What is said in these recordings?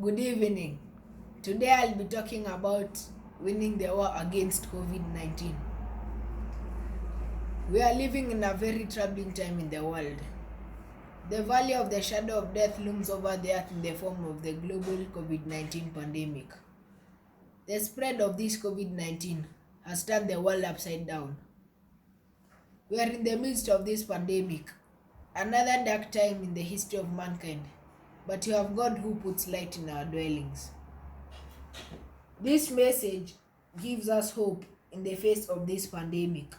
Good evening. Today I'll be talking about winning the war against COVID-19. We are living in a very troubling time in the world. The valley of the shadow of death looms over the earth in the form of the global COVID-19 pandemic. The spread of this COVID-19 has turned the world upside down. We are in the midst of this pandemic, another dark time in the history of mankind, but you have God who puts light in our dwellings. This message gives us hope in the face of this pandemic.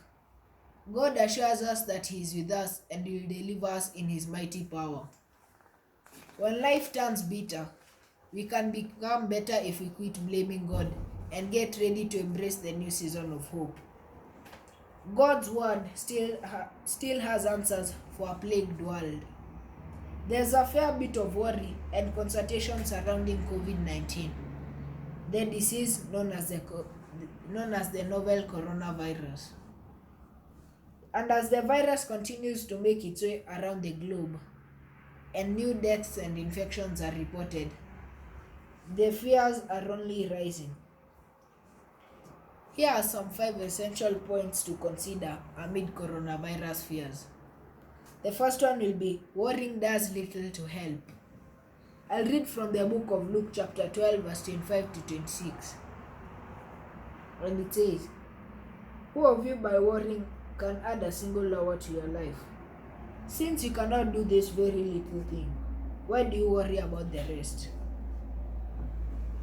God assures us that He is with us and will deliver us in His mighty power. When life turns bitter, we can become better if we quit blaming God and get ready to embrace the new season of hope. God's word still has answers for a plagued world. There's a fair bit of worry and consultation surrounding COVID-19, the disease known as the novel coronavirus. And as the virus continues to make its way around the globe and new deaths and infections are reported, the fears are only rising. Here are some 5 essential points to consider amid coronavirus fears. The first one will be worrying does little to help. I'll read from the book of Luke chapter 12 verse 25 to 26. And it says, "Who of you by worrying can add a single hour to your life? Since you cannot do this very little thing, why do you worry about the rest?"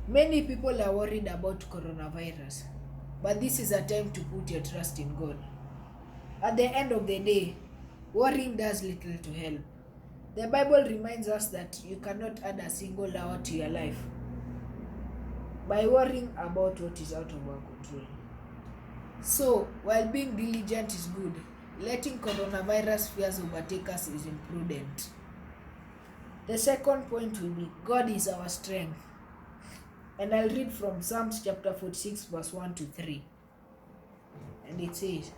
Many people are worried about coronavirus, but this is a time to put your trust in God. At the end of the day, worrying does little to help. The Bible reminds us that you cannot add a single hour to your life by worrying about what is out of our control. So, while being diligent is good, letting coronavirus fears overtake us is imprudent. The second point will be God is our strength. And I'll read from Psalms chapter 46 verse 1 to 3. And it says,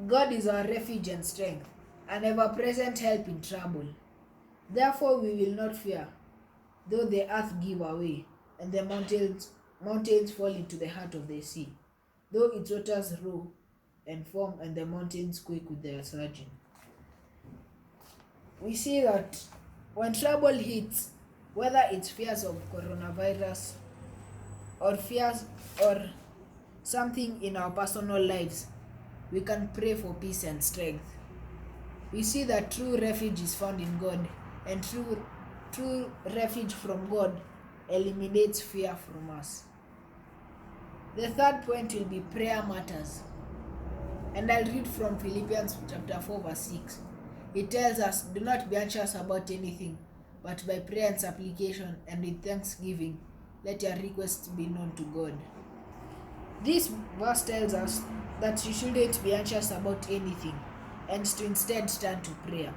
"God is our refuge and strength, an ever-present help in trouble. Therefore we will not fear, though the earth give away, and the mountains fall into the heart of the sea, though its waters roar and foam, and the mountains quake with their surging." We see that when trouble hits, whether it's fears of coronavirus or something in our personal lives, we can pray for peace and strength. We see that true refuge is found in God, and true refuge from God eliminates fear from us. The third point will be prayer matters. And I'll read from Philippians chapter 4 verse 6. It tells us, "Do not be anxious about anything, but by prayer and supplication and with thanksgiving, let your requests be known to God." This verse tells us that you shouldn't be anxious about anything and to instead turn to prayer.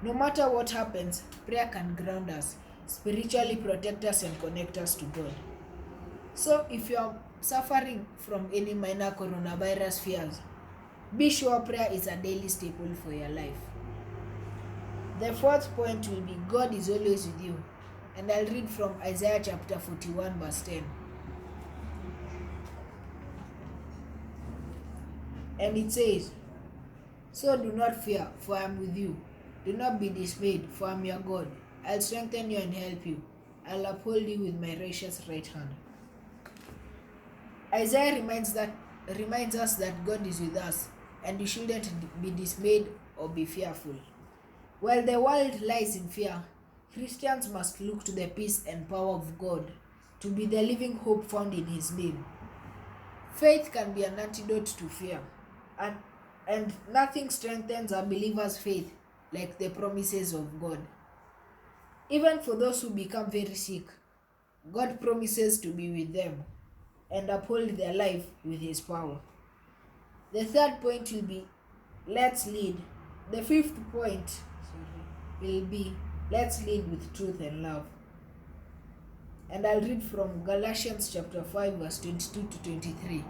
No matter what happens, prayer can ground us, spiritually protect us, and connect us to God. So if you are suffering from any minor coronavirus fears, be sure prayer is a daily staple for your life. The fourth point will be God is always with you. And I'll read from Isaiah chapter 41 verse 10. And it says, "So do not fear, for I am with you. Do not be dismayed, for I am your God. I'll strengthen you and help you. I'll uphold you with my righteous right hand." Isaiah reminds us that God is with us, and we shouldn't be dismayed or be fearful. While the world lies in fear, Christians must look to the peace and power of God to be the living hope found in His name. Faith can be an antidote to fear, and nothing strengthens a believer's faith like the promises of God. Even for those who become very sick, God promises to be with them and uphold their life with His power. The third point will be let's lead. The fifth point will be let's lead with truth and love. And I'll read from Galatians chapter 5 verse 22 to 23.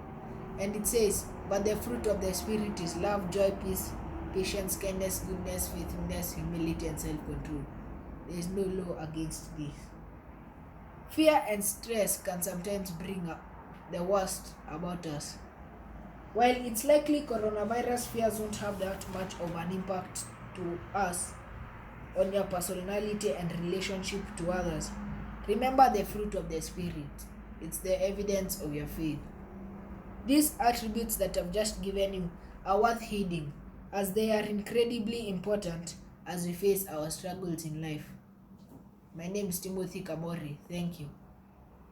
And it says, "But the fruit of the Spirit is love, joy, peace, patience, kindness, goodness, faithfulness, humility, and self-control. There is no law against this. Fear and stress can sometimes bring up the worst about us. While it's likely coronavirus fears won't have that much of an impact to us on your personality and relationship to others, remember the fruit of the Spirit. It's the evidence of your faith. These attributes that I've just given you are worth heeding, as they are incredibly important as we face our struggles in life. My name is Timothy Kamore. Thank you.